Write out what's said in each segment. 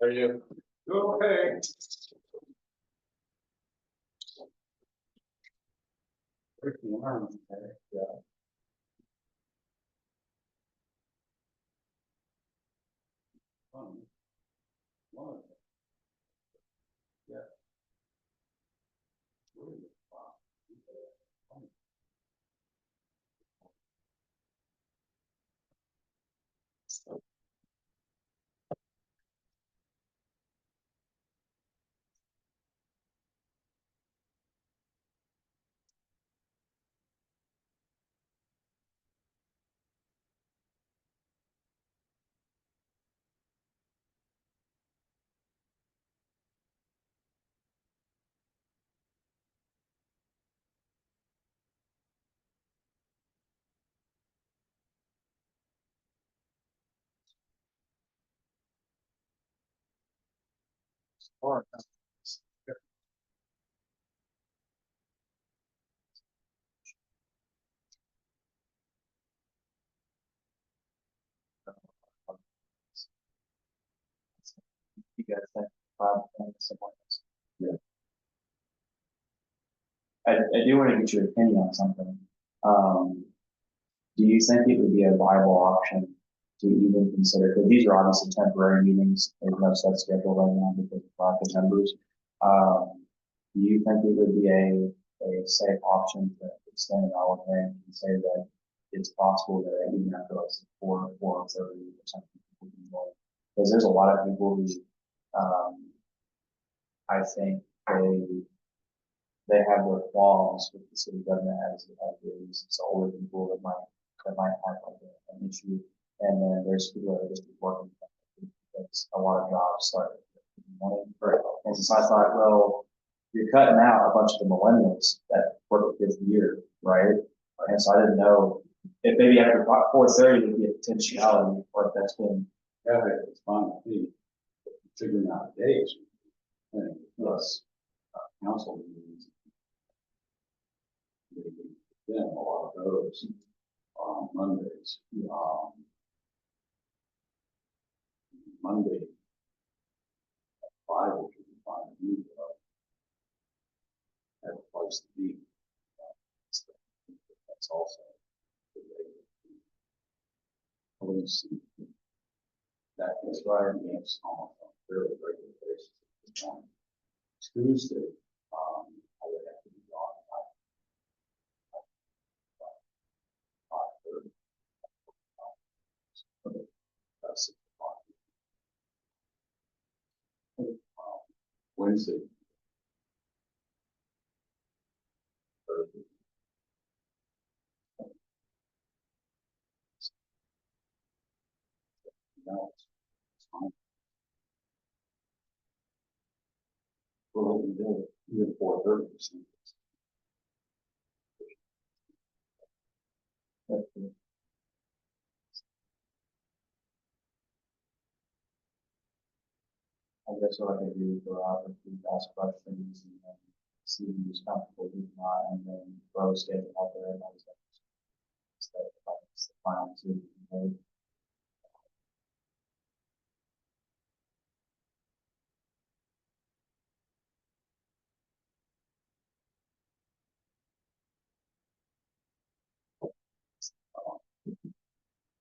Are you? Okay. Yeah. Yeah. Or you guys think someone else. Yeah. I do want to get your opinion on something. Do you think it would be a viable option to even consider, because these are obviously temporary meetings, there's no set schedule right now because of lack of members. Do you think it would be a safe option to extend an olive branch and say that it's possible that even after like 4:30 or something, people can go? Because there's a lot of people who, I think they have their qualms with the city government as is. It's older people that might have like an issue, and then there's people that are just working because a lot of jobs start in the morning. Right. And so I thought, well, you're cutting out a bunch of the millennials that work with kids a year, right? And so I didn't know if maybe after 4:30 would be a potentiality, or if that's been. Yeah, it's fine with me. Figuring out days, and plus council meetings. Yeah, a lot of those on Mondays. Monday at 5, which would be fine with me, have a place to be. That's also the way to see that is right. It's almost on a fairly regular basis. Tuesday, I would have to be gone by 5:30. That's 6 o'clock. Wednesday. Thursday. No, it's fine. Well, we did even 4:30. I guess what I can do is go out and ask questions and then see who's comfortable, who's not, and then throw a schedule out there and always have instead of like it's the final decision made.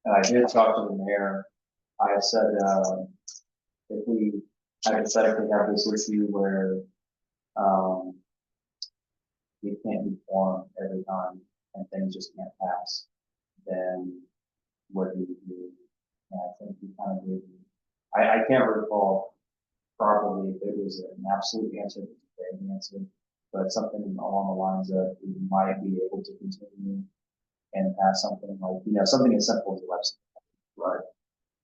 And I did talk to the mayor. I said, if we hypothetically have this issue where, we can't be formed every time and things just can't pass, then what do you do? And I think he kind of gave me, I can't recall properly if it was an absolute answer, it was a vague answer, but something along the lines of we might be able to continue and pass something like, something as simple as a website. Right.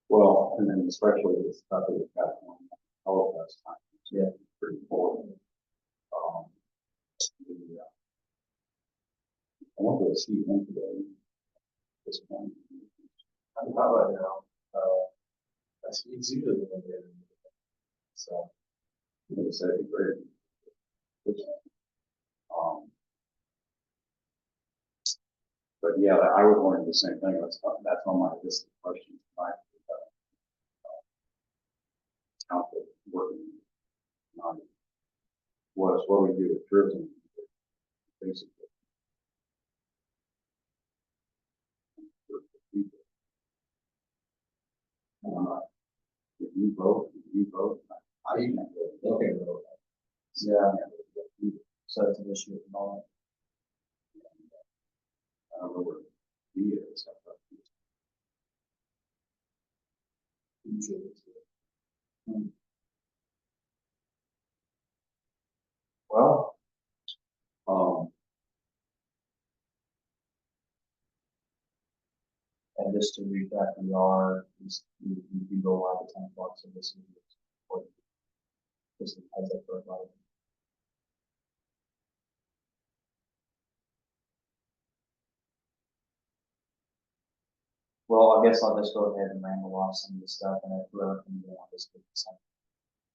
Well, and then especially with stuff that we've got on all of those times. Yeah. Pretty important. I want to see him today. This one. I'm not right now. It's usually when they're so. It's great. But yeah, I was wondering the same thing. That's on my list of questions. Council. working on was what we do with tourism, basically. For people. If you vote, I even vote. Okay, vote. Yeah. So it's an issue at the moment. I don't know where he is. Well, Um, and just to recap, we do go live at 10 o'clock, so this is important. Just a heads up for everybody. Well, I guess I'll just go ahead and ramble off some of the stuff, and if whoever can do, I'll just get some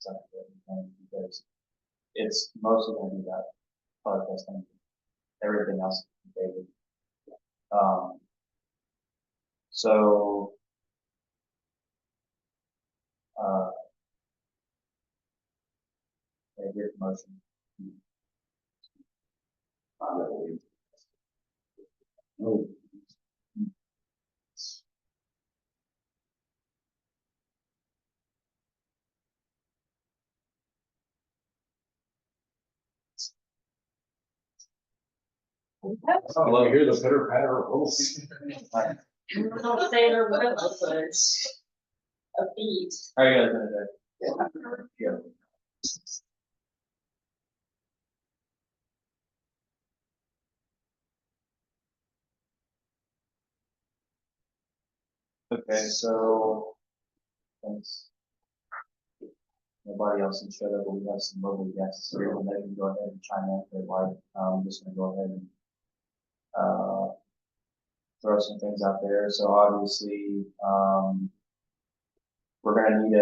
everything, because it's mostly going to be that product testing. Everything else is dated. So, I get the motion. I don't believe. No. I love to hear the pitter patter of hooves. I don't say they're real, but it's a beat. How are you guys doing today? Yeah. Okay, so, thanks. Nobody else has showed up, but we have some mobile guests here, and they can go ahead and chime in if they'd like. I'm just gonna go ahead and, throw some things out there. So obviously, we're gonna need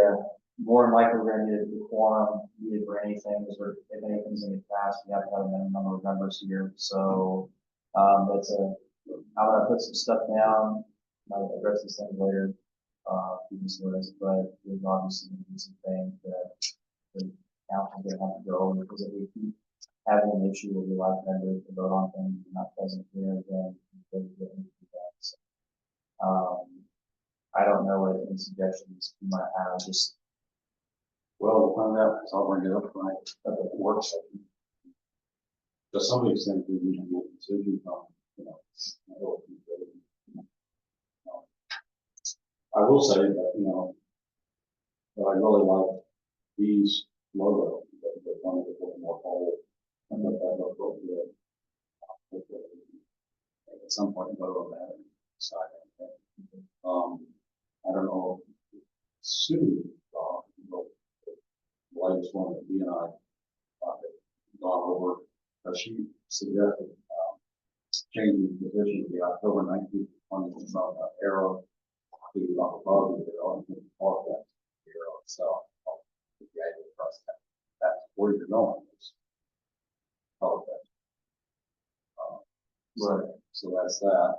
more than likely, we're gonna need a quorum needed for anything, because if anything's gonna pass, we have to have a minimum number of members here. So, I'm gonna put some stuff down, I'll address these things later, you can see what it is, but there's obviously gonna be some things that the council's gonna have to go over, because if we keep having an issue where we like members to vote on things and not present here, then we need to do that. So, I don't know what any suggestions you might have, just. Well, we'll find out, so I'll bring it up tonight at the work session. But some of these things we need to make decisions on, you know. I will say that, you know, that I really like these logos, that one of the more forward, and that logo good. At some point, vote on that and decide on that. I don't know, Sue, the latest one that he and I gone over, she suggested changing the position of the October 19th, 2020 arrow to up above the arrow and park that arrow itself. The idea across that. That's where you're going. Right. So that's that.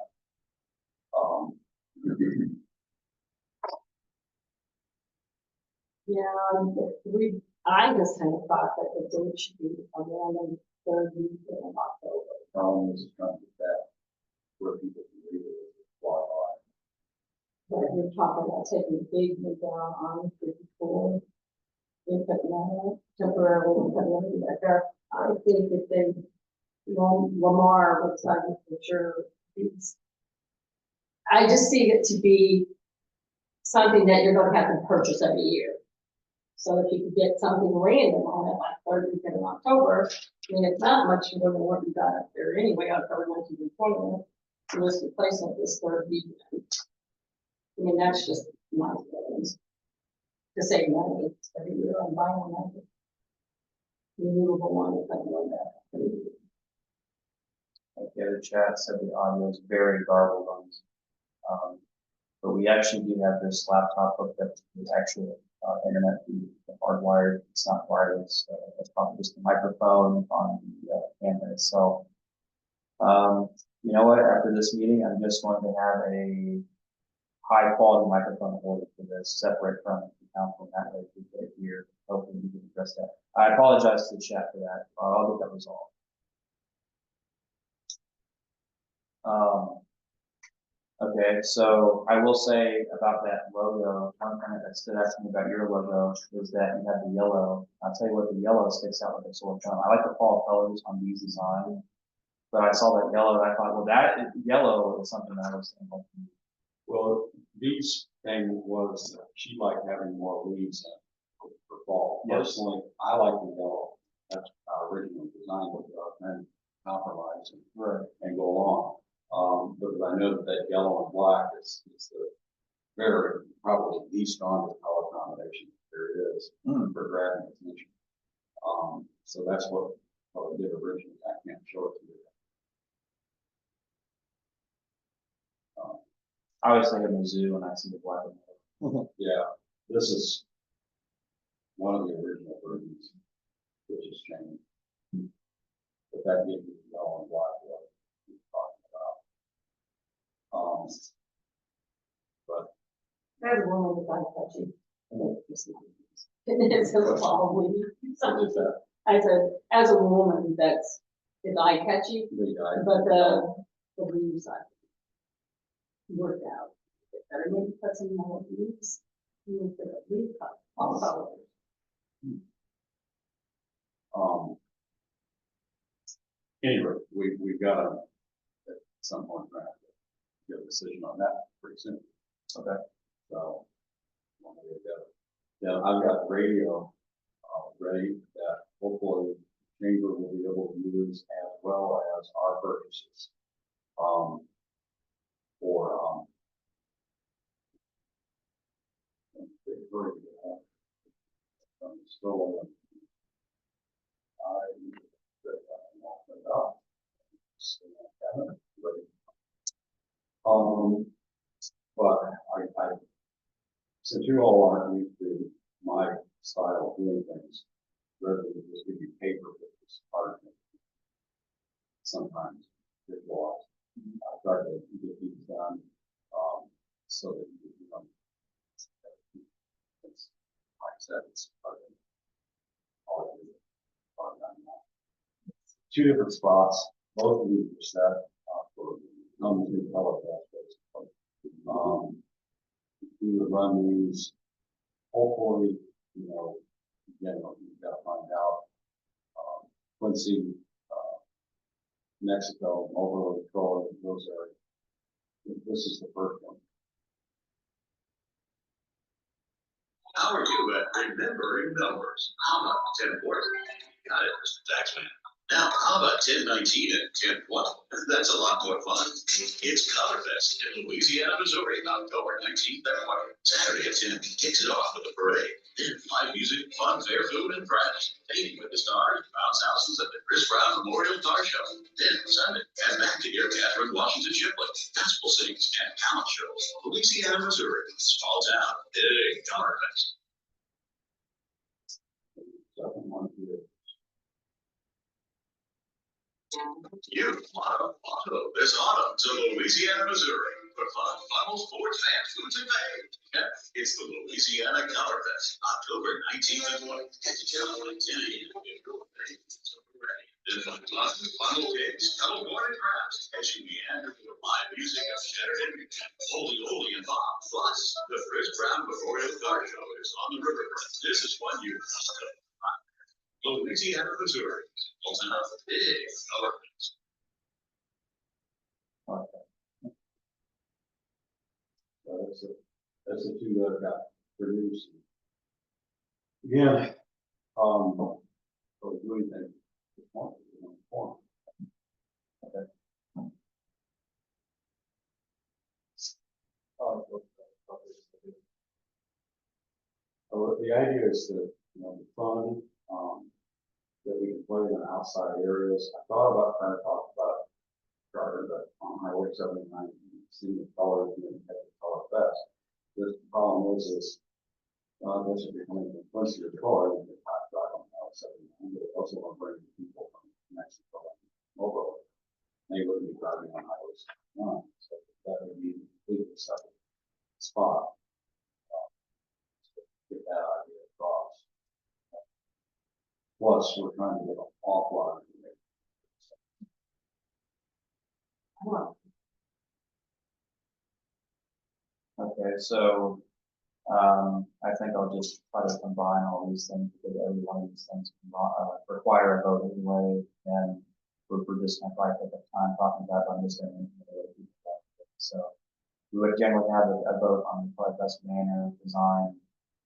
Yeah, I just kind of thought that the date should be around the third week of October. Problem is trying to get that where people can read it, fly by. But we're talking about taking the big one down on 54. And putting that temporarily, putting it back there. I think if they, Lamar looks like it for sure. I just see it to be something that you're gonna have to purchase every year. So if you could get something random on it, like third weekend in October, I mean, it's not much more than what you got up there anyway, October 19th and 20th. So let's replace it this third weekend. I mean, that's just my feelings. To save money every year on buying that. Removable one, if I know that. Okay, the chat said the audio is very garbled on this. But we actually do have this laptop hooked up to the actual internet, the hardwired. It's not wireless. It's probably just a microphone on the camera itself. You know what? After this meeting, I'm just going to have a high quality microphone order for this, separate from it, council, and that way we get it here, hopefully we can address that. I apologize to the chat for that, I'll get that resolved. Okay, so I will say about that logo, one thing that stood out to me about your logo is that you have the yellow. I'll tell you what, the yellow sticks out like a sore thumb. I like the fall colors on these designs, but I saw that yellow and I thought, well, yellow is something that I was thinking. Well, Dee's thing was she liked having more leaves for fall. Yes. Personally, I like the yellow. That's our original design, and compromise Right. and go along. Because I know that yellow and black is the probably the strongest color combination there is for grabbing attention. So that's what I did originally. I can't show it to you. I was thinking the zoo and I see the black and white. Yeah, this is one of the original versions, which has changed. But that gives you the yellow and black what we're talking about. But There's one with the touchy. It's probably something. I said, as a woman, that's, it's eye catchy, the guy, but the leaves I worked out. Better maybe put some more leaves. Use the leaf cut, all colors. Anyway, we've got to, at some point, we're gonna have to get a decision on that pretty soon. Okay. So, when we get that. Then I've got radio, ready that hopefully Chamber will be able to use as well as our purchases. For, still, but I, since you all aren't used to my style of doing things, rather than just give you paper, it's hard to sometimes visualize. I try to get these done, so that you know, it's, like I said, it's part of all of it. Two different spots, both of these are set, for non-new color passes. We would run these, hopefully, you know, again, you've got to find out, Quincy, Mexico, Mobile, Troy, those areas. This is the first one. How are you at remembering numbers? How about 1040? Got it, Mr. Taxman. Now, how about 1019 and 1020? That's a lot more fun. It's Colorfest in Louisiana, Missouri, October 19th and 20th. Saturday at 10 kicks it off with a parade. Then live music, fun, fair food, and crafts. Painting with the stars, bounce houses at the Chris Brown Memorial Car Show. Then Sunday, head back to your Catherine Washington Shipley. Gospel sings and talent shows. Louisiana, Missouri, small town, big Colorfest. Second one here. You auto this autumn to Louisiana, Missouri for fun, funnel, sports, fans, foods, and fame. Yeah, it's the Louisiana Color Fest, October 19th and 20th. Get to town at 10 a.m. if you're ready. Then lots of funnel games, color board and crafts as you meander through the live music of Shattered and Holy Holy and Bob. Plus, the Chris Brown Memorial Car Show is on the riverfront. This is one you must have. Louisiana, Missouri. Also have a big color fest. So that's the two that got produced. Again, so doing things this morning, form. Okay. So the idea is to, the fun, that we can play in outside areas. I thought about trying to talk about Charter, but on Highway 79, see the colors and have the color fest. The problem is this if you're coming from Quincy or Troy, you can hot drive on Highway 79, but also want to bring people from Mexico and Mobile. They wouldn't be driving on Highway 79, so that would be a completely separate spot. Get us, we're trying to get an awful lot of information. I don't know. Okay, so, I think I'll just try to combine all these things, because every one of these things, require a vote anyway, and we're just gonna probably take up time talking about, it, but I'm just gonna mention it other people about it. So, we would generally have a vote on the probably best manner, design,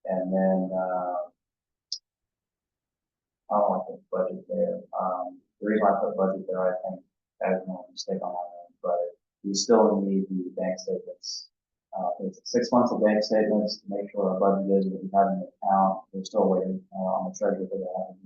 and then, I don't like the budget there. The reason I put budget there, I think, I have no mistake on that one, but we still need the bank statements. It's 6 months of bank statements to make sure our budget is what we have in the account. We're still waiting, on the treasurer for that.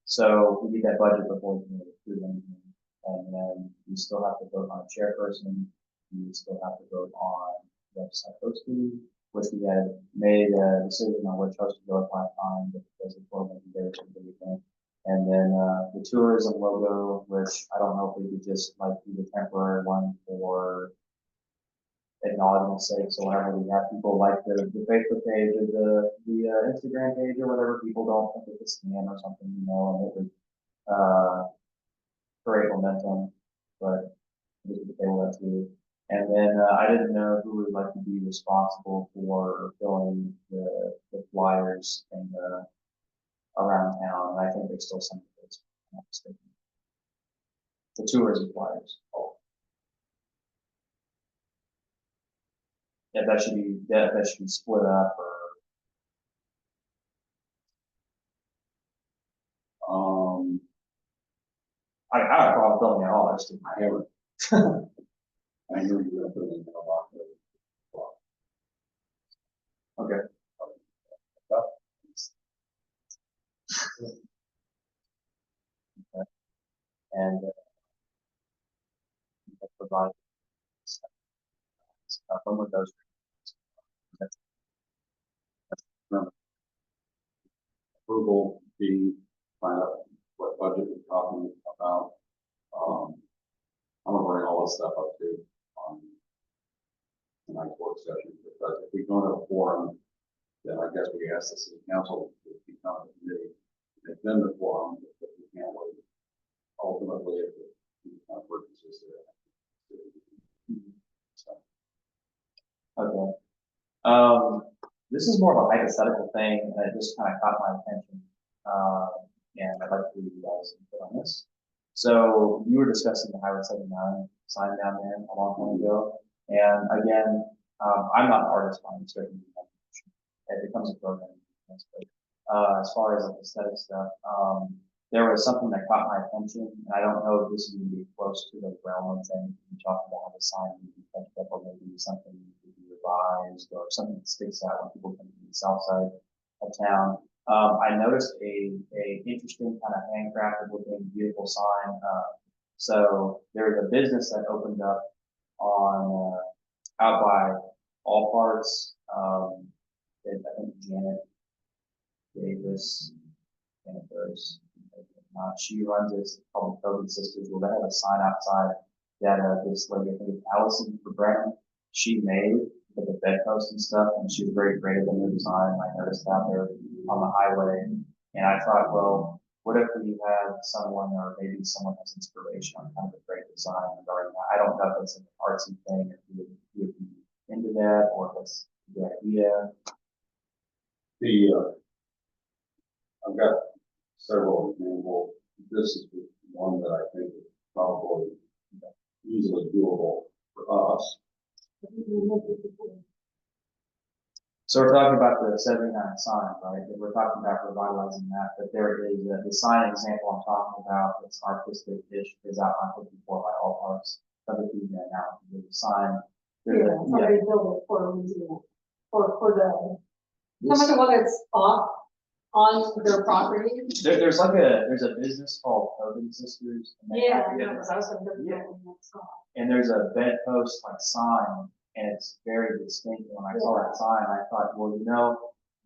So we need that budget before we can approve anything. And then we still have to vote on a chairperson. We still have to vote on website hosting, which we had made a decision on which host to go with last time, but because of COVID, there was everything. And then, the tourism logo, which I don't know if we could just like do the temporary one for acknowledgement sake. So whenever we have people like the Facebook page or the Instagram page or whatever, people don't think it's a scam or something, and it would, create momentum, but we could table that too. And then, I didn't know who would like to be responsible for filling the flyers and around town. And I think there's still some of those. if I'm not mistaken. The tourism flyers. Oh. Yeah, that should be split up or, I don't have a problem filling it all, I just didn't. I haven't, I knew you were gonna put it in the box. Okay. And, provide, when would those? Approval, find out what budget we're talking about. I'm gonna bring all this stuff up to, tonight's work session, because if we go to a forum, then I guess we ask the city council to become the committee, make them the forum, if we can't wait. Ultimately, if the purchases there. So, Okay. This is more of a hypothetical thing, and it just kind of caught my attention. And I'd like to hear you guys input on this. So you were discussing the Highway 79 sign down there a long time ago. And again, I'm not an artist by any stretch of the imagination. It becomes a program. That's great. As far as like aesthetic stuff, there was something that caught my attention, and I don't know if this is going to be close to the realm of things we talked about how the sign would be touched up, or maybe something that could be revised, or something that sticks out when people come to the south side of town. I noticed a interesting kind of handcrafted looking beautiful sign. So there's a business that opened up on out by All Parts. I think Janet Davis, Janet Rose. She runs this called Code Sisters. Well, they have a sign outside that this lady, I think it's Allison for Brent, she made with the bedpost and stuff, and she was very creative in her design. I noticed out there on the highway, and I thought, well, what if we have someone, or maybe someone has inspiration on kind of a great design regarding that? I don't know if it's an artsy thing, if you would be into that, or if it's a good idea. I've got several examples. This is one that I think is probably easily doable for us. So we're talking about the 79 sign, right? We're talking about revitalizing that, but there is the sign example I'm talking about. It's artistic ish, is out on 54 by All Parts. Other people now, there's a sign. Yeah, somebody built it for a museum, for the, some of the one that's off on their property. There's a business called Hogan Sisters. And they Yeah, have- I know, 'cause I was gonna go Yeah. to that spot. And there's a bedpost like sign, and it's very distinct. And when I saw that sign, I thought, well,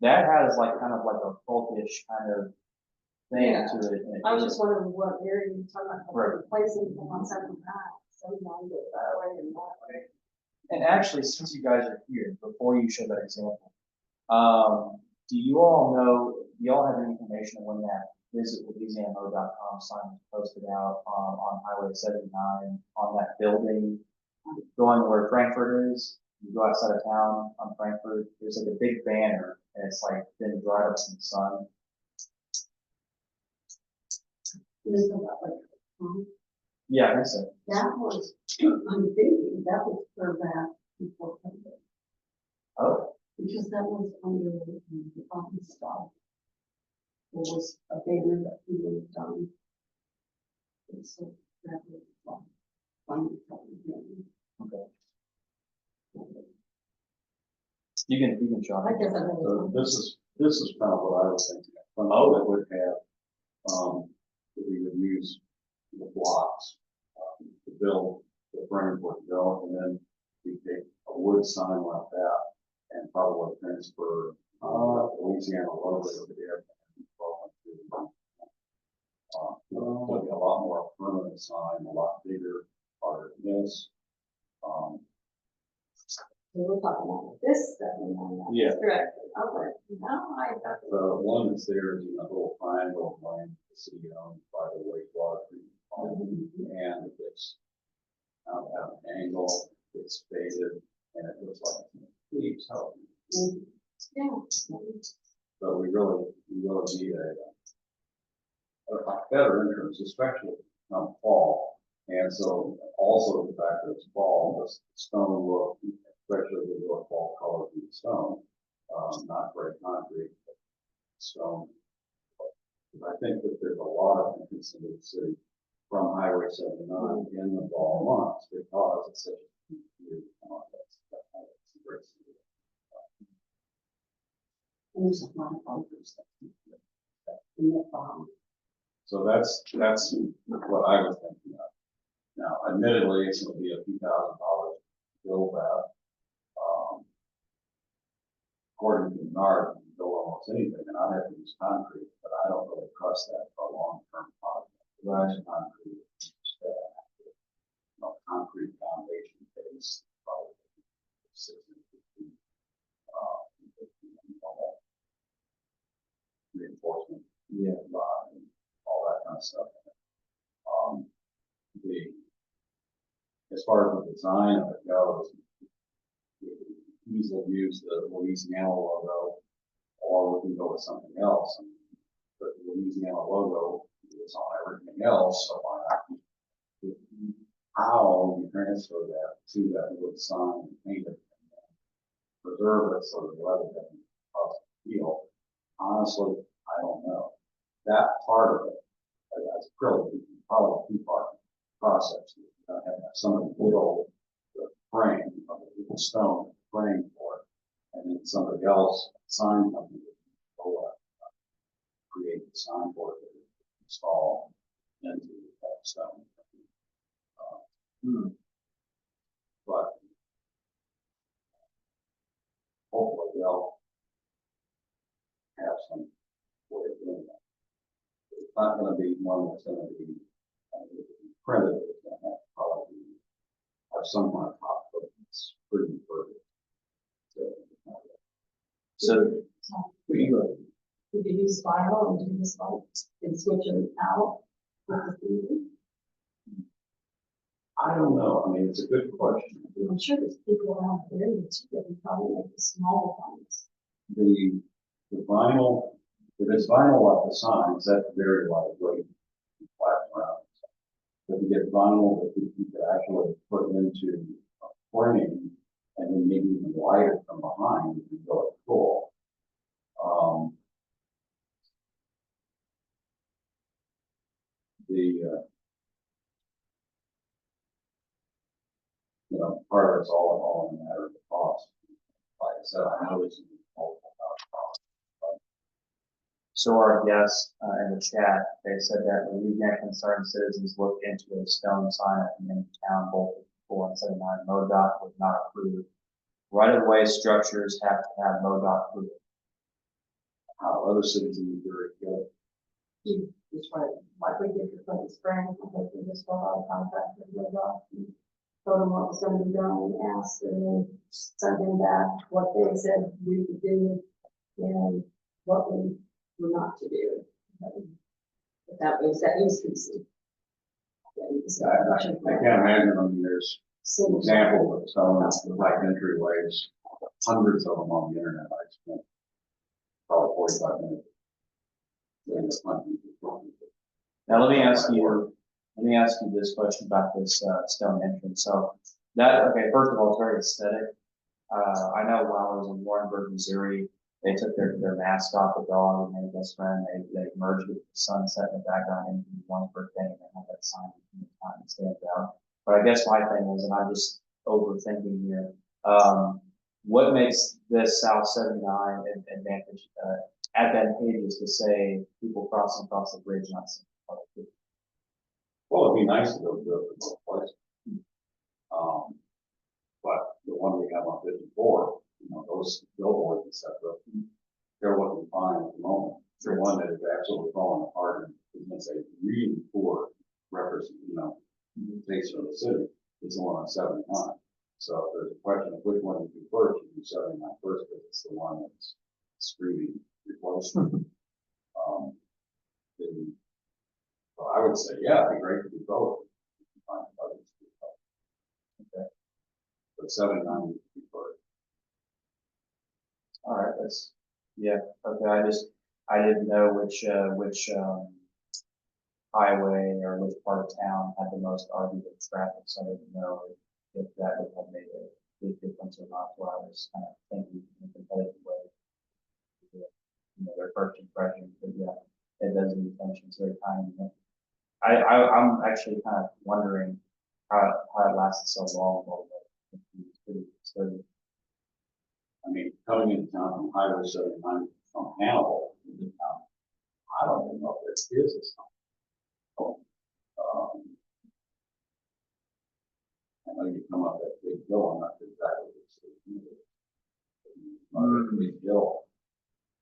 that has like kind of like a folkish kind of thing Yeah. to it. And I was just wondering what area you're talking about, Right. replacing from on 79, so you want to go that way and that way. And actually, since you guys are here, before you show that example, do you all know, do you all have any information on when that visitlouisianamo.com sign was posted out, on Highway 79, on that building going where Frankfurt is? You go outside of town on Frankfurt, there's like a big banner, and it's like been dried up in the sun. Isn't that like, Yeah, I think so. that was, I'm thinking, that was for that before COVID, Oh, because that was under the department stuff. There was a banner that we would have done. And so that was fun. Fun. okay. You can show I me. guess I So know. this is kind of what I was thinking. Oh. That would have, that we would use the blocks, to build the framework, and then we take a wood sign like that and probably transfer, Louisiana logo to there. It'll be a lot more permanent sign, a lot bigger, harder than this. We were talking about this, Yeah. directly, okay, now I got the. The one that's there is in a little triangle line, the city owned by the wastewater treatment plant, and it's at an angle, it's faded, and it looks like it's complete help. Yeah. But we really need a better entrance, especially come fall. And so also the fact that it's fall, the stone look, especially the your fall color in the stone, not very concrete, but stone. I think that there's a lot of entrance into the city from Highway 79 in the fall months because it's such a huge, that's a great city. There's a lot of bunkers in the farm. So that's what I was thinking of. Now, admittedly, it's going to be a few $1,000 to build that. According to Menard, you can build almost anything, and I have to use concrete, but I don't really trust that for a long-term project. Right. Concrete, concrete foundation base, probably 60 feet, reinforcement, and all that kind of stuff. As far as the design of it goes, we can easily use the Louisiana logo, or we can go with something else. But the Louisiana logo is on everything else, so why not? How you transfer that to that wood sign and paint it and preserve it so that the weather doesn't cause a feel. Honestly, I don't know. That part of it, that's probably a two-part process. You have somebody build the frame of the stone frame for it, and then somebody else, sign company, will create the sign for it to install into that stone. But hopefully they'll have some way of doing that. It's not going to be one that's going to be printed. It's going to have to probably have some kind of top coat that's pretty perfect. So, Could you use vinyl and do this like, and switch them out with the season? I don't know. I mean, it's a good question. I'm sure there's people around the area too that would probably make the small ones. The vinyl, if it's vinyl like the signs, that's very lightweight, flat around. But you get vinyl that you could actually put into a frame and then maybe even light it from behind and go at full. Part of it's all in a matter of the cost. Like I said, I know it's multiple cost. so our guests, in the chat, they said that Louisiana Concerned Citizens looked into a stone sign at the end of town, both 479 MoDOT was not approved. Right-of-way structures have to have MoDOT approval. Other cities in Missouri go. You just want to, like we did for Clinton Springs, because we just got out of contract with MoDOT. Told them what was going to be done and asked, and then sent them back what they said we could do. And what we were not to do. But that was, that is easy. I can't imagine, I mean, there's an example of some of the like entryways, hundreds of them on the internet, I spent probably 45 minutes. doing this monthly. Now, let me ask you this question about this, stone entrance. So that, okay, first of all, it's very aesthetic. I know when I was in Warrenburg, Missouri, they took their mask off the dog and made best friend. They merged with the sunset in the background into one for thing and have that sign in the time it stands out. But I guess my thing is, and I'm just overthinking here, what makes this South 79 advantageous to say people crossing across the bridge, not seeing public view? Well, it'd be nice to go to both places. But the one we have on 54, those billboards and stuff, they're looking fine at the moment. The one that is absolutely falling apart and is going to say really poor representation of the city is the one on 79. So if there's a question of which one you do first, you do 79 first, because it's the one that's screaming replacement. So I would say, yeah, it'd be great to do both. Find others to do both. Okay. But 79 would be first. All right, yeah, okay, I didn't know which highway or which part of town had the most arguable traffic, so I didn't know if that would have made a big difference or not, so I was kind of thinking in a competitive way. Their first impression, but yeah, it does need attention, it's very tiny. I'm actually kind of wondering how it lasted so long, but it's pretty sturdy. I mean, coming into town from Highway 79 from Hannibal into town, I don't even know if there is a sign. I know you come up that big hill, I'm not sure exactly what it's a big hill.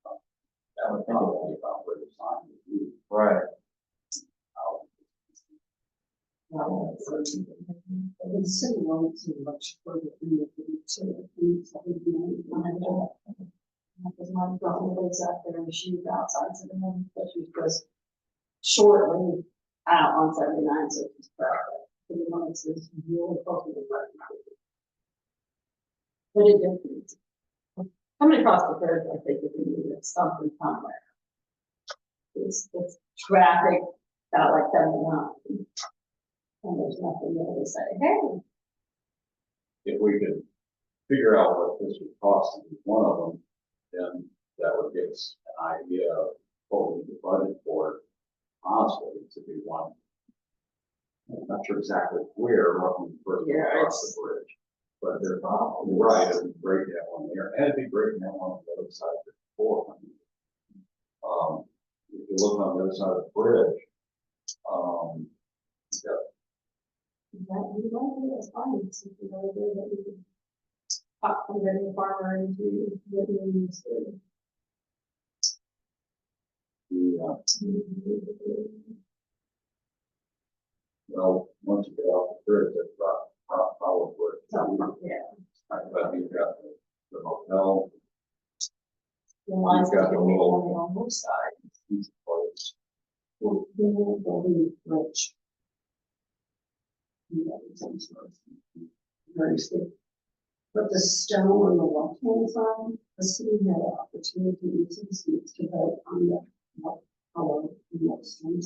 That would probably be about where the sign would be. Right. The city wants to much further in the future. Because my brother lives out there and she's outside of the home, but she goes shortly out on 79, so it's perfect. The months is really close to the right. But it didn't. Coming across the bridge, I think if we needed something somewhere. It's traffic about like 79. And there's nothing there to say, hey. If we could figure out what this would cost to do one of them, then that would give us an idea of what we need to budget for. Honestly, to be one. I'm not sure exactly where, roughly first across the bridge. But they're probably right, it'd be great to have one there, and it'd be great to have one on the other side of the before. If you look on the other side of the bridge, That's fine. It's a really good that we can pop from the farmer into the ministry. well, once you get off the bridge, that's probably where it's at. Yeah. But you've got the hotel, The lines You've got that the can make little- on the almost side. pizza place. Well, they will building bridge. Very steep. But the stone on the left-hand side, the city had an opportunity to use the seats to vote on the color in that stone.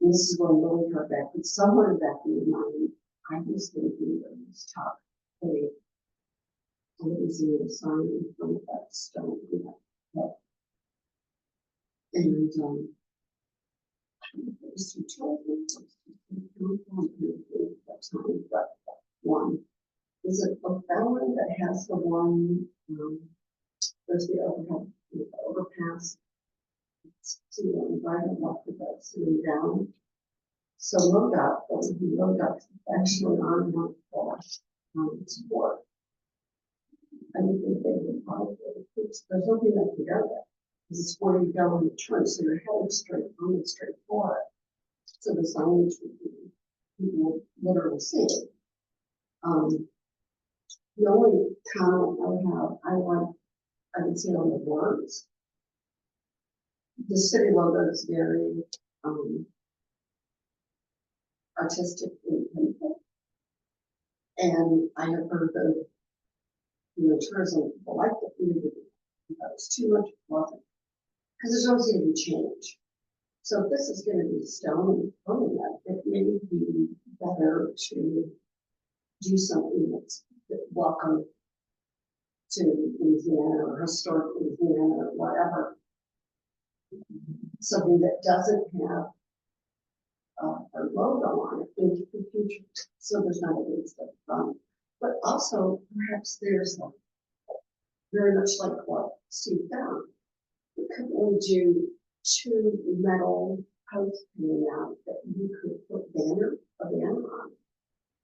This is going really hard back, but somewhere back in the mind, I was thinking that this top, hey, what is in the sign in front of that stone? And, there's two children. But one, is it a family that has the one, there's the overpass. So you don't invite them up with that sitting down. So MoDOT, MoDOT actually on one class, support. I don't think they would probably, there's nothing that can go there. This is where you go in the turn, so you're headed straight on the straight for it. So the signage would be, people would literally see it. The only comment I have, I can see on the words. The city logo is very, artistic and beautiful. And I have heard that, tourism people like the food, that was too much water. Because there's always going to be change. So if this is going to be stone and that, it may be better to do something that's welcome to Louisiana or historic Louisiana or whatever. Something that doesn't have a logo on it into the future, so there's not a waste of fun. But also, perhaps there's very much like what Steve found. We could only do 2 metal posts coming out that you could put a banner on,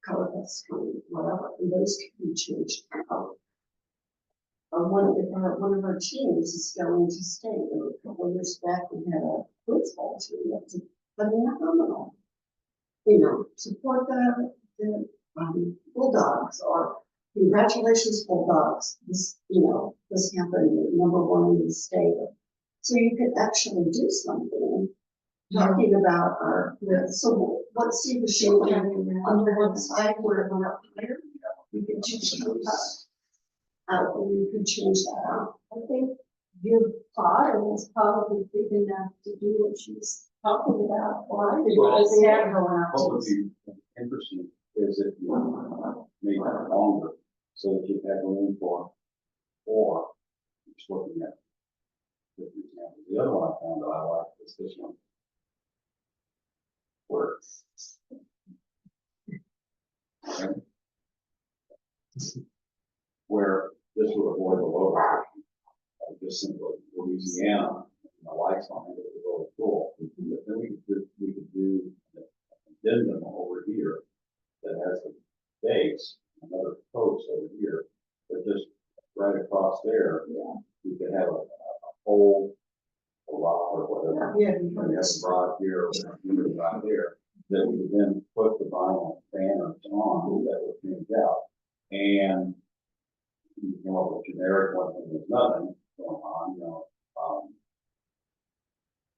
color that's coming, whatever, and those could be changed out. One of our teams is going to state. A couple of years back, we had a baseball team that's phenomenal. Support the Bulldogs, or congratulations Bulldogs. This happened, #1 in the state. So you could actually do something talking about so what Steve was showing on the website where it went up higher, you could just out, and you could change that out. I think your father is probably big enough to do what she's talking about. Or I think Well, it's going out What to would be interesting is if you make it longer, so that you have room for just looking at different examples. The other one I found that I like is this one. Where okay. Where this would avoid the logo, just simply Louisiana, and the lights on it would be really cool. But then we could do an addendum over here that has a base, another post over here, but just right across there, you could have a pole, a rock or whatever. Yeah, You have a rod here, or a rod there, that we would then put the vinyl banners on that would change out. And you come up with generic ones and there's nothing going on,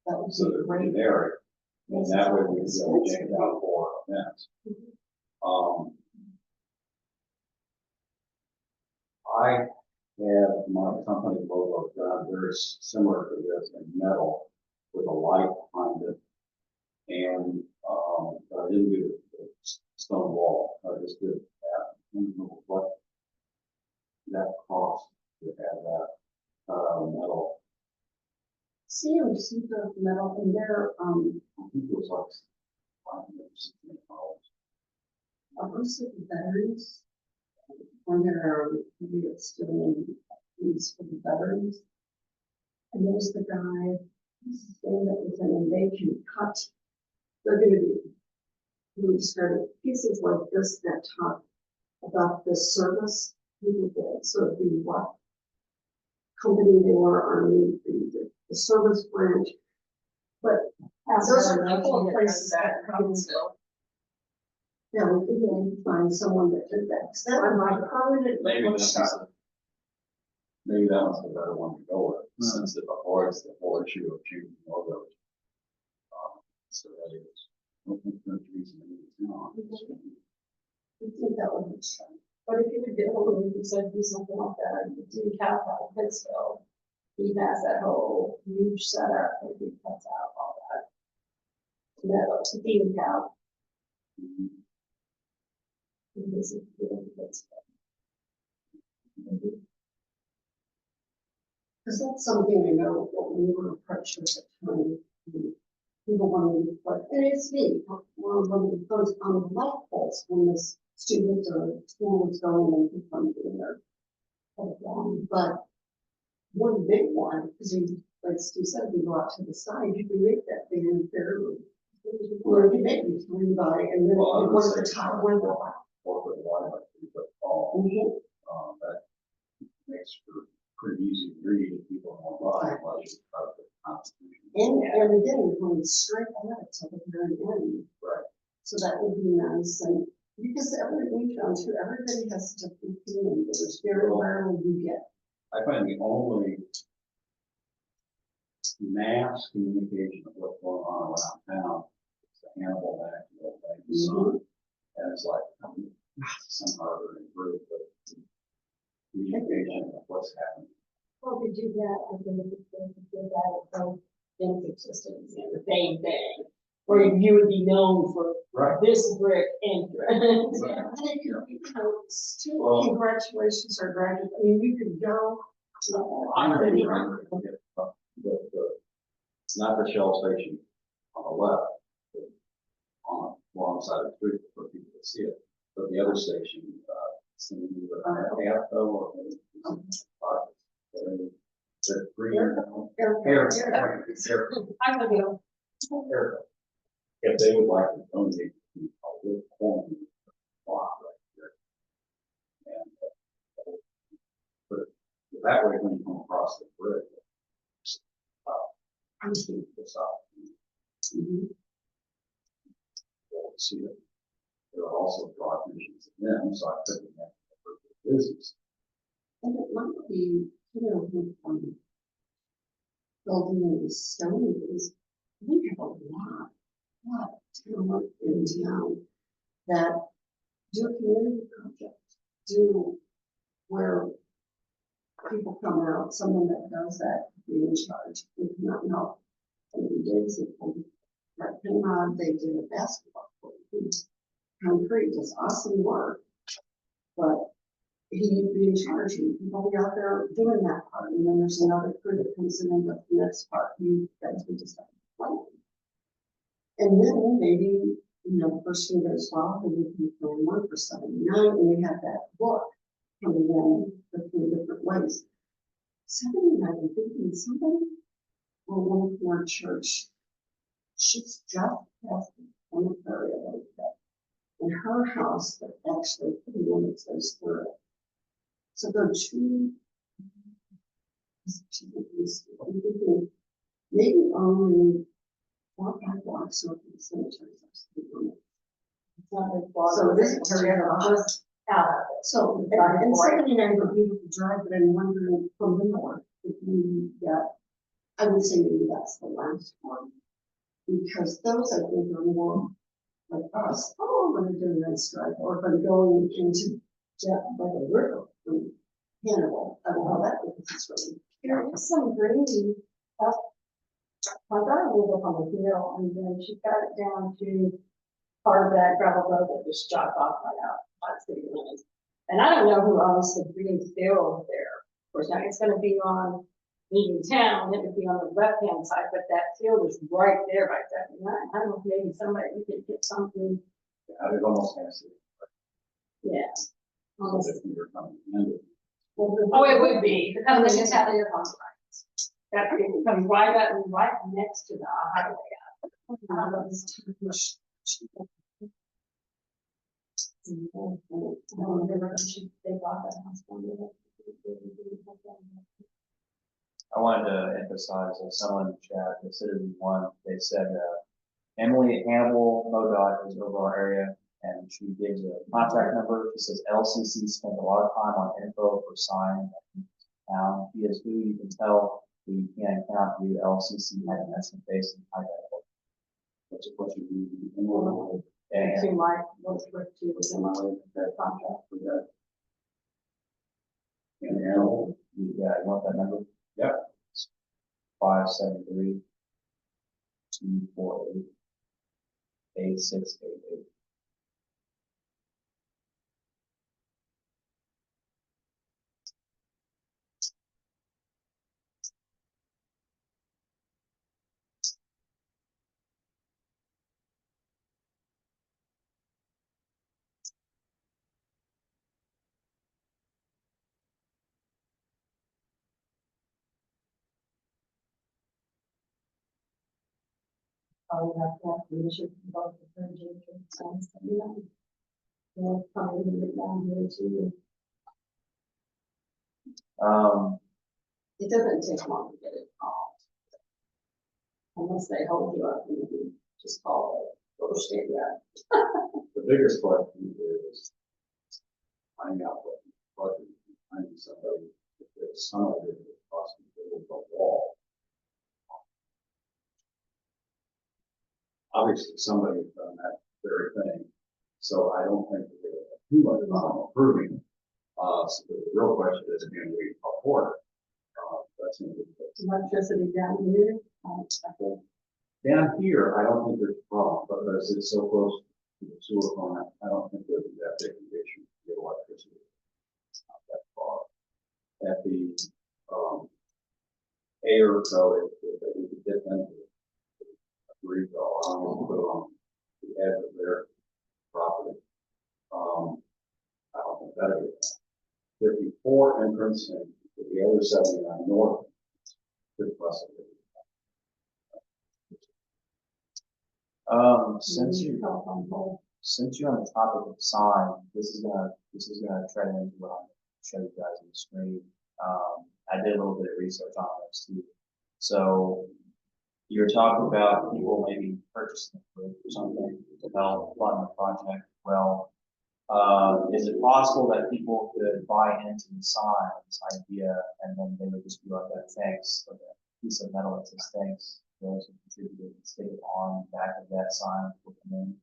that would so be they're great. generic. And that way we can go change out for events. I have my company logo done very similar to this in metal with a light behind it. And I didn't do the stone wall. I just did that. I don't know what that cost to have that metal. CMC does metal, and they're I think it was like $560. most of the veterans, when they're maybe it's still in use for the veterans. And there's the guy, who's the thing that was in, and they can cut. They're going to be really started pieces like this that talk about the service people did. So it'd be what company they were on, the service branch. But those are a couple of places that probably still. Yeah, we could maybe find someone that did that. So that would be permanent. Maybe that one's the better one to go with, since it avoids the whole issue of changing logos. So that is, I don't think there's reason to use it now. I think that would be fun. But if you would get hold of him and said, do something like that, you do Cal out of Pittsfield, he has that whole huge setup, and he cuts out all that. Metal, to being Cal. Because that's something I know what we were approached with at the time. People wanted to put, and it's me, one of the posts on the light poles when the students or school was going into something there. But one big one, because like Steve said, we go out to the side, you can make that thing fairly. Or you can make it 3 by, and then Well, I would one at say the top window. 4 foot wide, like 3 foot tall. That makes for pretty easy to read if people don't buy it, unless you cut the Constitution. And again, we're going straight ahead to the very end. Right. So that would be nice, and because we found too, everybody has a different opinion, there's very rarely you get I find the only mass communication of what's going on around town is the Hannibal back, the sun. And it's like, somehow they're improved, but communication of what's happening. Well, we do that, I think it's going to do that at both benefit systems, you know, the same thing. Where you would be known for Right. this brick entrance. Right. And it could be still Well- congratulations or graduation, I mean, you could go. I'm ready to it's not the Shell station on the left, but on the wrong side of the street for people to see it. But the other station, it's going to be the AFO or the green I'm gonna go. if they would like to donate to a little corner block right there. And but that way, when you come across the bridge, I'm just going to this out. See it. There are also draw attention to them, so I took it for business. And it might be, you know, with, building the stone is, we have a lot of talent in town that do a community project, do where people come out, someone that does that, be in charge, we cannot help. And we did something, that came on, they did a basketball court. Concrete does awesome work, but he need to be in charge, and people be out there doing that part, and then there's another crew that comes in and does the next part, you guys would just have to plan. And then maybe, you know, the first one goes well, and we can plan one for 79, and we have that book coming in the 3 different ways. 79, I'm thinking somebody will work for a church. She's just passed on the area like that. And her house that actually limits those through it. So there are 2, I'm thinking maybe only 4 or 5 blocks over the cemetery. It's not very far. So this is very just out of it. So, and 79 would be able to drive, but I'm wondering from the north, if we got, I would say maybe that's the last one. Because those I think are more like us, oh, I'm gonna do a nice drive, or if I'm going into Jeff by the river from Hannibal, I don't know how that would be. There is some green up. My daughter lives up on the hill, and then she got it down to part of that gravel road that just dropped off right out by the city limits. And I don't know who owns the green field there. Of course, now it's gonna be on Meeting Town, it would be on the left-hand side, but that field is right there by 79. I don't know if maybe somebody, we could get something, I would almost have to. yeah. Almost. If you were coming in. Oh, it would be, because then it's out there on the right. That could come right up and right next to the highway. They bought that house one day. I wanted to emphasize that someone in the chat, the citizen one, they said, Emily Hannibal MoDOT is over our area, and she gives a contact number. She says LCC spent a lot of time on info for signs. He is who you can tell who you can and cannot do. LCC had an estimate based on high level. What's what you do? And And to my, what's worth to was in my way with the contract for that. And animal. yeah, you want that number? Yep. 573 248 8688. I would have to have permission from both the bridge and signs, you know. We'll probably leave it down here too. It doesn't take long to get it called. Unless they hold you up and you just call it, or state that. The biggest question is finding out what finding somebody if they're that some of it was possibly built a wall. Obviously, somebody has done that very thing, so I don't think that they have too much problem approving. So the real question is, can we afford it? That's going to be the Electricity down here, I think. down here, I don't think there's a problem, because it's so close to the sewer plant, I don't think there'd be that big an issue to get electricity. It's not that far. At the, air code, that we could get them to agree to allow them to put on the edge of their property. I don't think that'd be. 54 entrance and the other 79 north. Good possibility. Since you, Telephone pole. since you're on the topic of sign, this is gonna tread into what I'm gonna show you guys on the screen. I did a little bit of research on this too. So you're talking about people maybe purchasing a fridge or something to help fund the project. Well, is it possible that people could buy into the sign, this idea, and then they would just be like that thanks, like a piece of metal that says thanks, those who contributed, and stick it on the back of that sign for them in?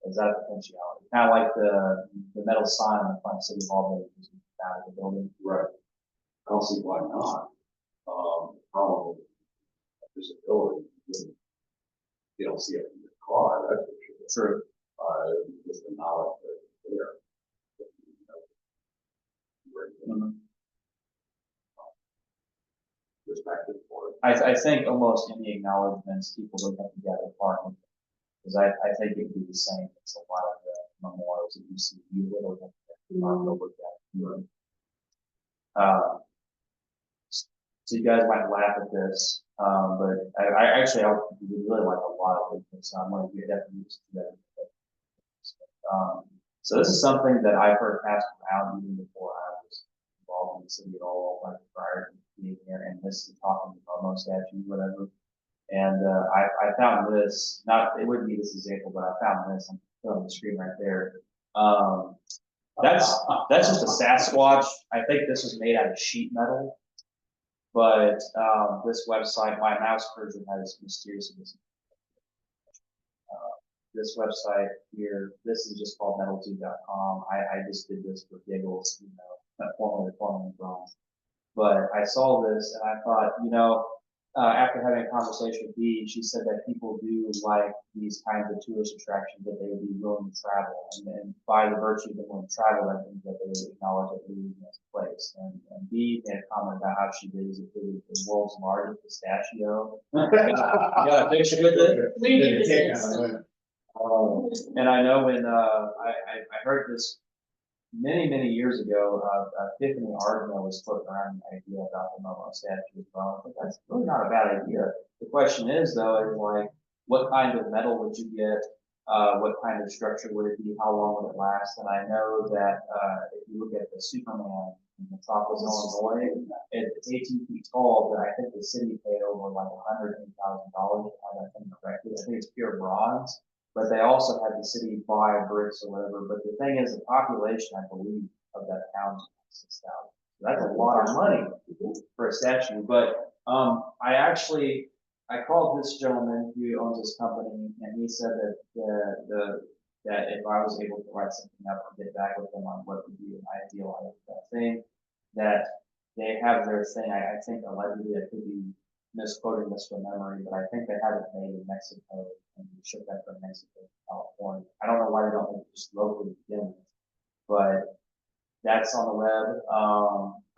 Is that a potentiality? Kind of like the metal sign on the front of City Hall building, is out of the building. Right. I don't see why not. Probably visibility, you don't see it in your car, that's for sure. True. Just the knowledge that it's there. Respected for it. I think almost any acknowledgements people would have to gather partner. Because I think it would be the same. It's a lot of the memorials that you see. You literally have to look at. So you guys might laugh at this, but I actually I would really like a lot of it. So I'm going to get definitely used to that. So this is something that I've heard passed around even before I was involved in the city at all, like prior to being here, and this is talking about Momo statue, whatever. And I found this, not, it wouldn't be this example, but I found this, I'm putting on the screen right there. That's just a Sasquatch. I think this was made out of sheet metal. But this website, my mouse version has mysteriousness. This website here, this is just called metaltube.com. I just did this for giggles, you know, not formally wrong. But I saw this and I thought, you know, after having a conversation with Dee, she said that people do like these kinds of tourist attractions that they would be willing to travel. And by the virtue of them willing to travel, that means that they would acknowledge that they're leaving this place. And Dee made a comment about how she visited the world's largest pistachio. You got a picture with it? We do the same. And I know when I heard this many years ago, Tiffany Ardeno was floating around the idea about the Momo statue as well. I think that's really not a bad idea. The question is though, is like, what kind of metal would you get? What kind of structure would it be? How long would it last? And I know that if you look at the Superman in Metropolis, Illinois, it's 18 feet tall, but I think the city paid over like $180,000 to have that thing erected. I think it's pure bronze. But they also had the city buy bricks or whatever. But the thing is, the population, I believe, of that town is 6,000. So that's a lot of money for a statue. But I called this gentleman who owns this company, and he said that that if I was able to write something up or get back with them on what would be an ideal thing, that they have their thing. I think allegedly I could be misquoting this from memory, but I think they have it made in Mexico and shipped that from Mexico to California. I don't know why they don't make it just locally to begin with, but that's on the web.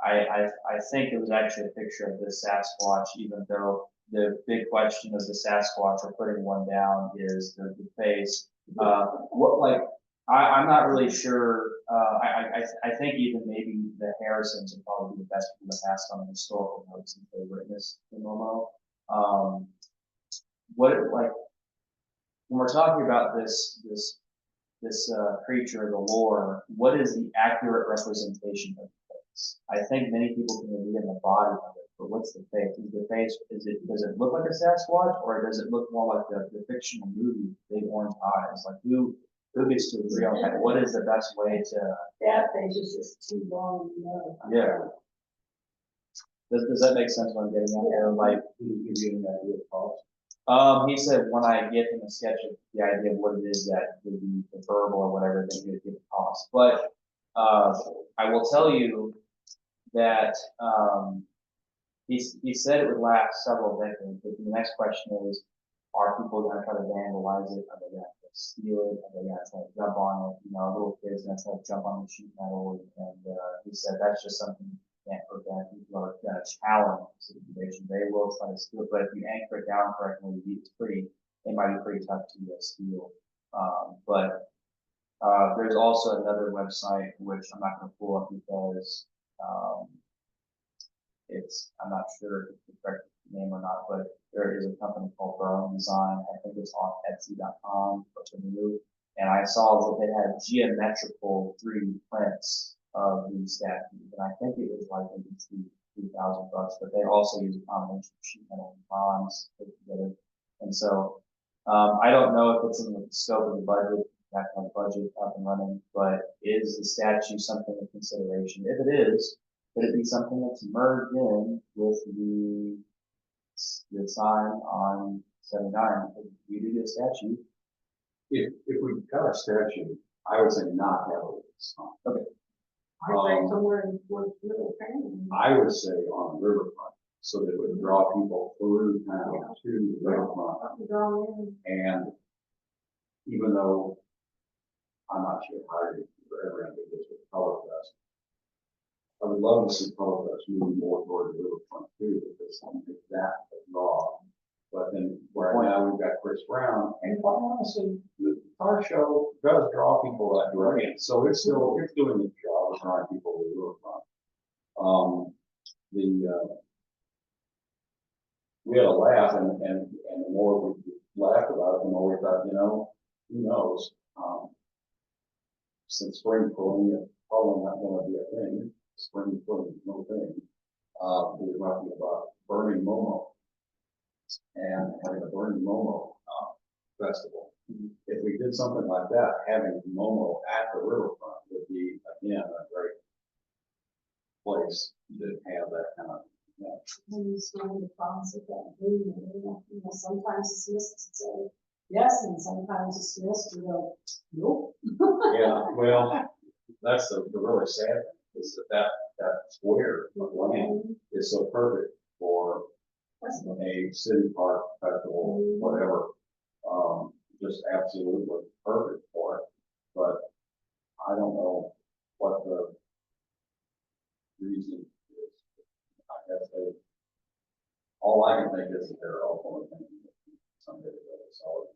I think it was actually a picture of this Sasquatch, even though the big question of the Sasquatch or putting one down is the face. I'm not really sure. I think even maybe the Harrisons would probably be the best people to ask on the historical notes since they witnessed the Momo. When we're talking about this creature, the lore, what is the accurate representation of the face? I think many people can agree on the body of it, but what's the face? Does it look like a Sasquatch, or does it look more like the fictional movie, Big Orange Eyes? Like who gets to agree on that? What is the best way to? That face is just too long, you know. Yeah. Does that make sense what I'm getting at there? Like, Did he give you an idea of cost? he said when I get him a sketch of the idea of what it is that would be preferable or whatever, then he would give a cost. But, I will tell you that, he said it would last several decades, but the next question is, are people gonna try to vandalize it? Are they gonna try to steal it? Are they gonna try to jump on it? You know, little kids gonna try to jump on the sheet metal, and, he said that's just something you can't prevent. People are gonna challenge the situation. They will try to steal it, but if you anchor it down correctly, it might be pretty tough to steal. But, there's also another website, which I'm not gonna pull up because, I'm not sure if it's the correct name or not, but there is a company called Berlin Design. I think it's on Etsy.com or something. And I saw that they had geometrical 3D prints of these statues, and I think it was like maybe $2,000, but they also use a combination of sheet metal and bronze put together. And so, I don't know if it's in the scope of the budget, that kind of budget up and running, but is the statue something of consideration? If it is, could it be something that's merged in with the sign on 79? If you do a statue, If we got a statue, I would say not have a sign. I think somewhere in Little Canyon. I would say on the riverfront, so that it would draw people through town to the riverfront. Draw in. And even though I'm not sure how we're ever going to do this with Color Fest, I would love to see Color Fest moving more toward the riverfront too, because I think that a draw. But then right now we've got Chris Brown, and quite honestly, the car show does draw people that direction. So it's doing its job of drawing people to the riverfront. We had a laugh, and the more we laughed about it, the more we thought, who knows? Since spring cooling is probably not going to be a thing, spring cooling is no thing. We were talking about burning Momo and having a burning Momo festival. If we did something like that, having Momo at the riverfront would be again a great place to have that kind of. When you stand the process of that room, sometimes it's dismissed and say yes, and sometimes it's dismissed and go, nope. Yeah, well, that's the really sad thing is that square of land is so perfect for a city park festival, whatever. Just absolutely perfect for it. But I don't know what the reason is. I guess all I can think is that they're ultimately thinking that someday they'll solve it.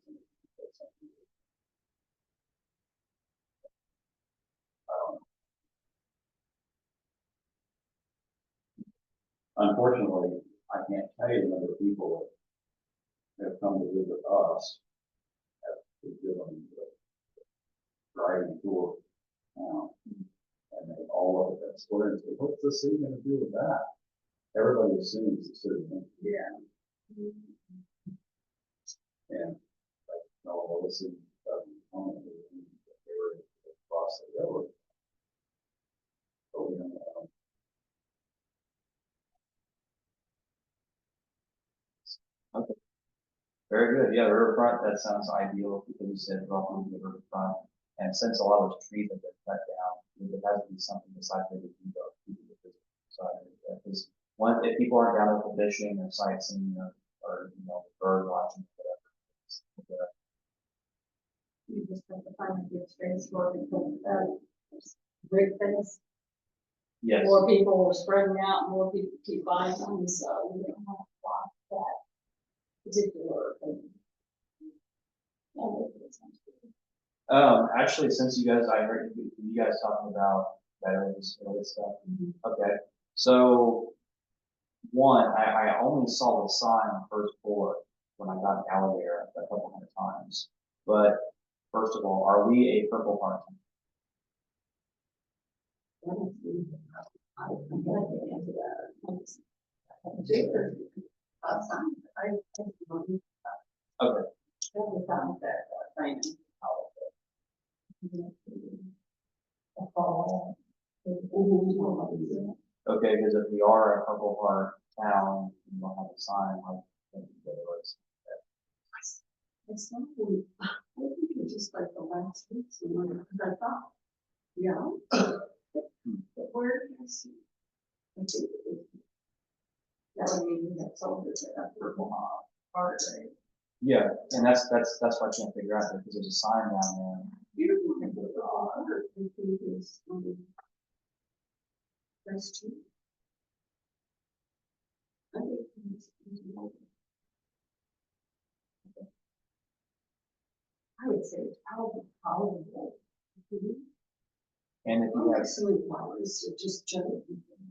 I don't know. Unfortunately, I can't tell you the number of people that have come to visit us have given the driving tour and they all look at that square and say, what's the city going to do with that? Everybody assumes the city. Yeah. And like, no, well, the city doesn't own it. They were across the road. So, okay. Very good. Yeah, the riverfront, that sounds ideal because you said welcome to the riverfront. And since a lot of those trees have been cut down, there has to be something besides maybe people. So I think that is one, if people aren't down for fishing or sightseeing or bird watching, whatever. You just have to find a good space for people. Great things. Yes. More people are spreading out, more people keep buying them, so we don't have to block that particular thing. Actually, since I heard you guys talking about veterans and all this stuff. Okay. So, one, I only saw the sign on first floor when I got to Alligator a couple hundred times. But first of all, are we a purple heart? I'm gonna get into that. Okay. Okay. okay, because if we are a Purple Heart town, we don't have a sign, like, then there was. It's not, really- I think it's just like the last week, because I thought, yeah. But where did I see? I think it was. That would mean that sold it at Purple Heart, right? Yeah, and that's what I can't figure out there, because there's a sign down there. You don't have to, other thing is, that's true. I think I would say it's probably. And if you have, Absolutely, flowers are just general.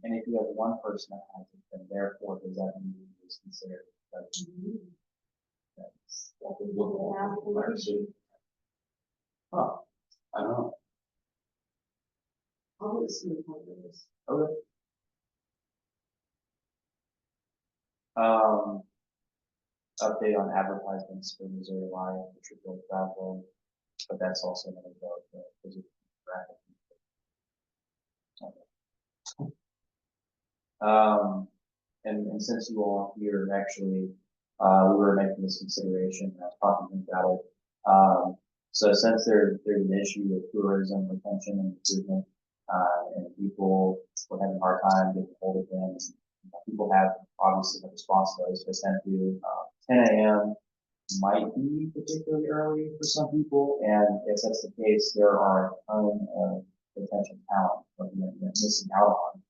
and if you have one person that has it, then therefore does that mean it's considered? That's what we look at. Huh, I don't know. Obviously, flowers. okay. Update on advertisements for Missouri Live, which will go travel, but that's also another vote, because of traffic. And since you all are here, actually, we were making this consideration, and I was talking about it. So since there's an issue with tourism retention and improvement, and people were having a hard time getting hold of them, people have obviously have responsibilities to send to, 10 a.m. might be particularly early for some people, and if that's the case, there are a ton of potential talent that you're missing out on.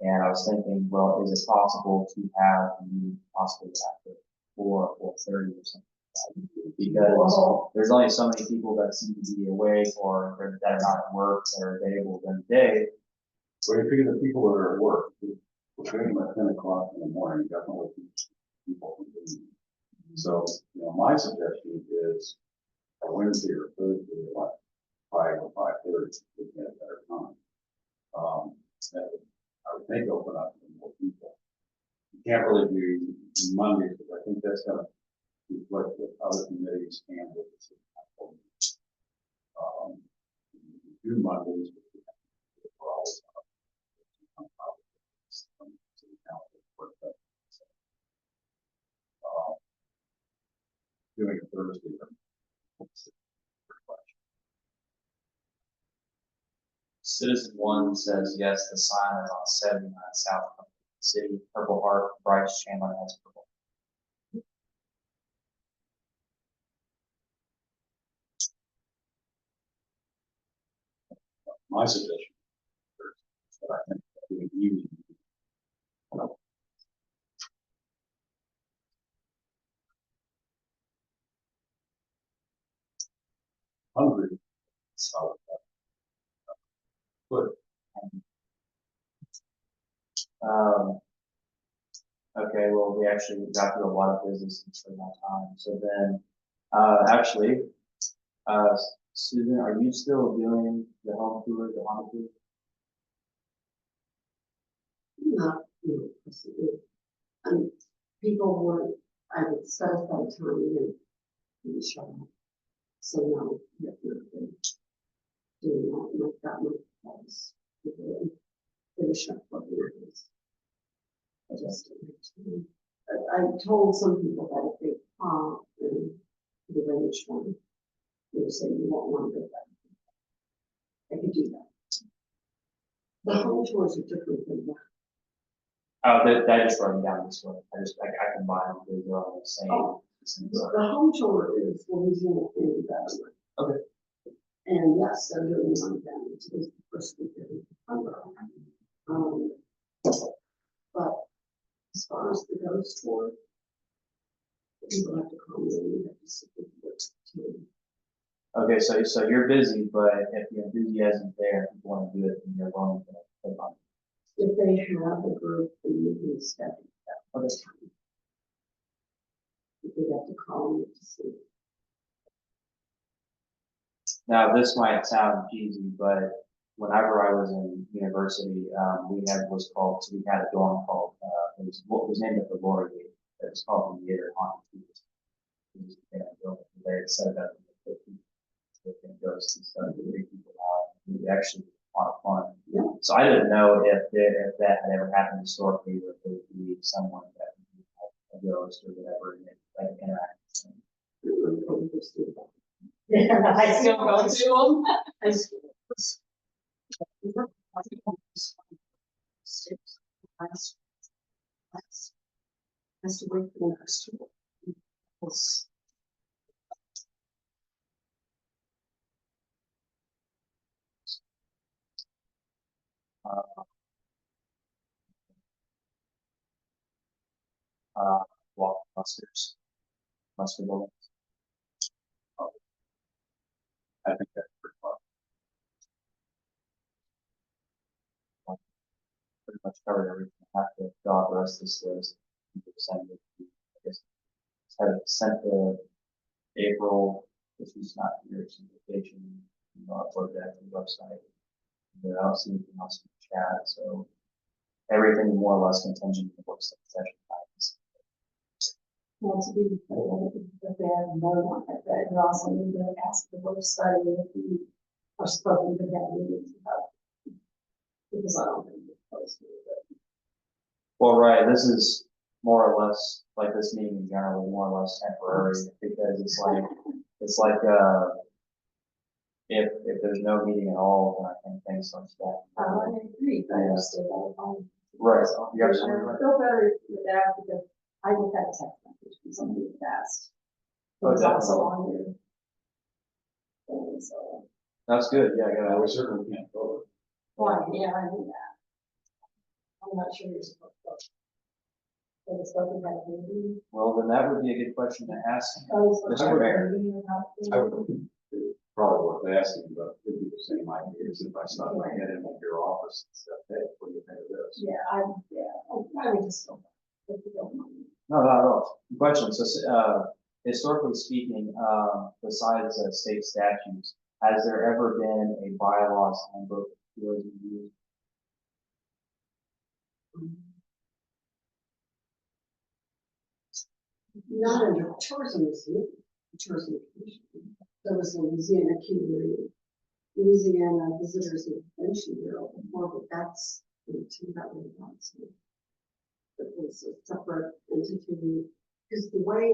And I was thinking, well, is it possible to have you possibly after 4 or 30 or something like that? Because there's only so many people that seem to be awake or that are not at work that are available during the day. Well, you figure the people that are at work, we're doing them at 10 o'clock in the morning, definitely people from doing it. So, my suggestion is a Wednesday or Thursday, like 5 or 5:30, would be a better time. That would, I would think, open up to more people. You can't really do Mondays, because I think that's gonna conflict with other committees and with the city council. You do Mondays, but you have to do it for all of city council work. Doing it Thursday. Citizen One says, yes, the sign is on 79 South of the City, Purple Heart, Bryce Chandler has purple. My suggestion, but I think doing evening. Hungry, so. But Okay, well, we actually got through a lot of business in that time. So then, actually, Susan, are you still doing the home tour, the home tour? Not, people would, I would set aside time and be shut up. So no, you have not been doing that, and I've got my calls. Finish up what it is. I just don't have time. I told some people that if they call and the range one, they say you won't want to go back. I could do that. The home tours are different than that. Oh, that just wrote me down this one. I combined them, they're all the same. Oh. The home tour is Louisiana Family Government. Okay. And yes, they're doing one of them. It's the first weekend in September. But as far as the ghost tour, people have to call me and you have to sit with the Okay, so you're busy, but if the enthusiasm is there, if you want to do it, then you're willing to take on. if they have a group, then you can schedule that. Okay. If they have to call me to see. Now, this might sound cheesy, but whenever I was in university, we had a dorm called, what was named after Laura Gate. It was called the Theater Haunted Trees. It was in a building. They had set it up with ghosts and stuff to bring people out. It was actually a lot of fun. Yeah. So I didn't know if that had ever happened historically, or if there would be someone that would have a ghost or whatever, and like interact. I still go to them. I still- Last- Has to wait for the next one. Yes. Uh, blockbusters, muster buildings. I think that's pretty fun. Pretty much covered everything. I have to fill out the rest of this list. Send it. I guess have it sent to April, which is not here, it's vacation. Upload that to the website. But I don't see anything else in the chat, so everything more or less contingent on work session times. Want to be, if they have no one like that, you also need to ask the work study if you are spoken to that meetings about. Because I don't think it's supposed to be, but. Well, right, this is more or less, like this meeting in general, more or less temporary, because it's like, if there's no meeting at all, then I think things like that. I agree, but I still don't. Right, you're absolutely right. I feel better with that because I just had a text message from somebody who asked. It Oh, was also definitely. on your thing, so. That's good, yeah, I I got we certainly can't vote. Well, yeah, I knew that. I'm not sure you're supposed to. But it's supposed to have a meeting. well, then that would be a good question to ask. Oh, it's supposed to Mr. have a Mayor. meeting about it. I would, probably worth asking, but it'd be the same ideas if I stuck my head in your office and said, hey, what do you think of this? Yeah, I would just go. If you don't mind. No, not at all. Good question, so, historically speaking, besides state statutes, has there ever been a bylaws handbook that was used? Not under tourism, is it? Tourism commission. There was a Louisiana community, Louisiana Visitors Information Bureau before, but that's in 2001. So it was a separate entity, because the way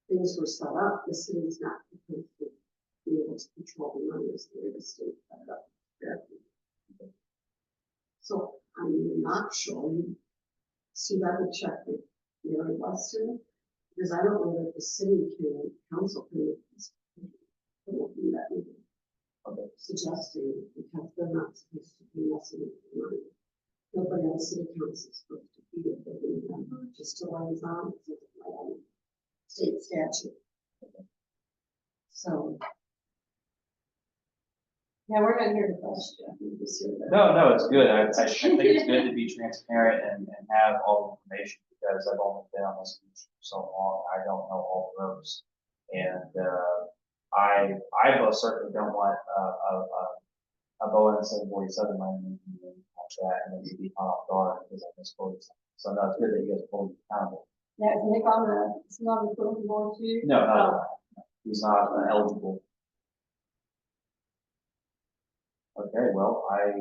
things were set up, the city is not supposed to be able to control the money as the way the state set it up. So I'm not sure. See, I would check with Mary Weston, because I don't know that the city can, council can, it won't be that either. Okay. Suggesting, because they're not supposed to be messing with the money. Nobody on the city council is supposed to be a building member, just a liaison, because it's my own state statute. So. Yeah, we're not here to question. We just here to. No, it's good. I think it's good to be transparent and have all the information, because I've only been on this commission for so long. I don't know all the roads. And, I most certainly don't want, a Boeing 747 landing and watch that and then you'd be caught off guard because I misquoted something. So no, it's good that you guys are holding accountable. Yeah, is Nick on is he on the phone board too? No, no, he's not eligible. Okay, well, I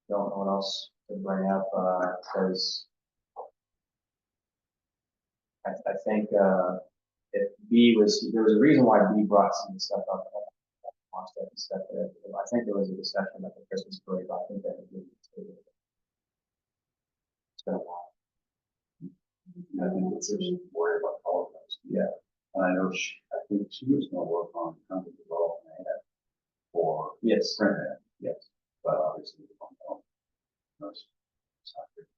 don't know what else to bring up, because I think, if B was, there was a reason why B brought some of the stuff up. Watched that and stuff there. I think there was a discussion about the Christmas parade, but I think that was really. It's been a while. I think it's just worried about all of those. Yeah. And I know I think she was gonna work on country development ad for Yes. print ad, yes, but obviously we don't know. Most- it's not good.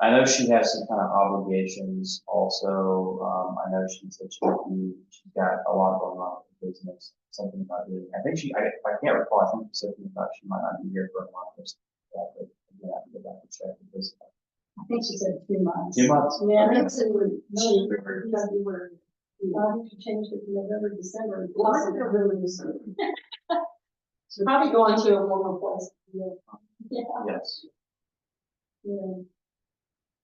I know she has some kind of obligations also. I know she said she's got a lot going on with the business, something about doing, I think I can't recall, I think she said something about she might not be here for a month or something like that, but I'm gonna have to go back and check this. I think she said 2 months. 2 months? Yeah, Okay. that's in February. I think she changed it to November, December. Lots of really December. She's probably going to a warmer place. Yeah. Yes. Yeah.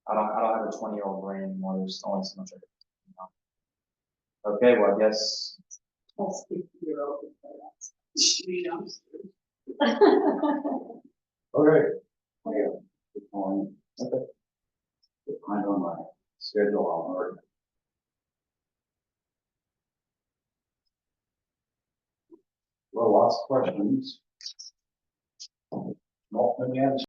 I don't have a 20-year-old brain anymore. There's only so much I can do now. Okay, well, I guess, I'll speak to your old. Okay. Yeah, good point. Okay. Behind on my schedule, I'll work. Well, lots of questions. Not many answers.